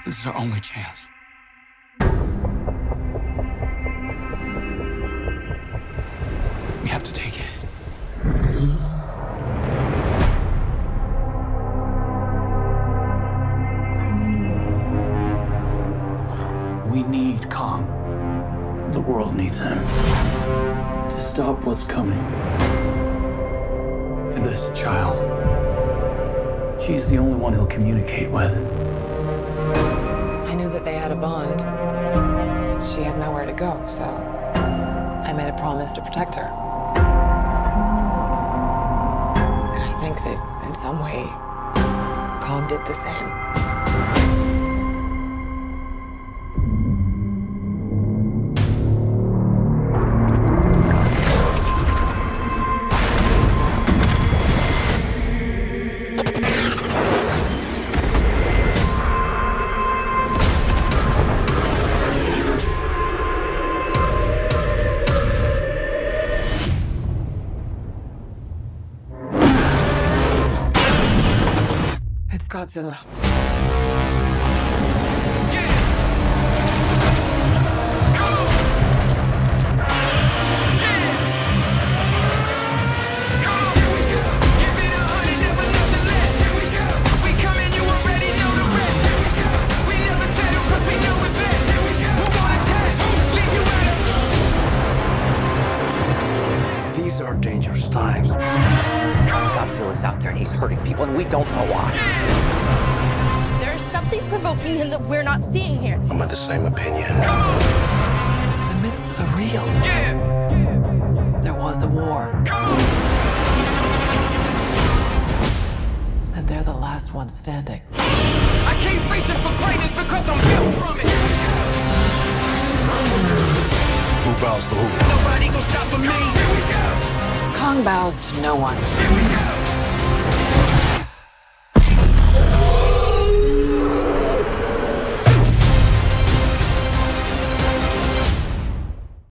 This is our only chance. We have to take it. We need calm. The world needs him to stop what's coming. And this child, she's the only one he'll communicate with. I knew that they had a bond. She had nowhere to go, so I made a promise to protect her. And I think that in some way, Kong did the same. It's Godzilla. These are dangerous times. Godzilla's out there and he's hurting people and we don't know why. There's something provoking him that we're not seeing here. I'm of the same opinion. The myths are real. There was a war. And they're the last ones standing. I keep reaching for greatness because I'm built from it. Who bows to who? Nobody gon' stop for me. Kong bows to no one.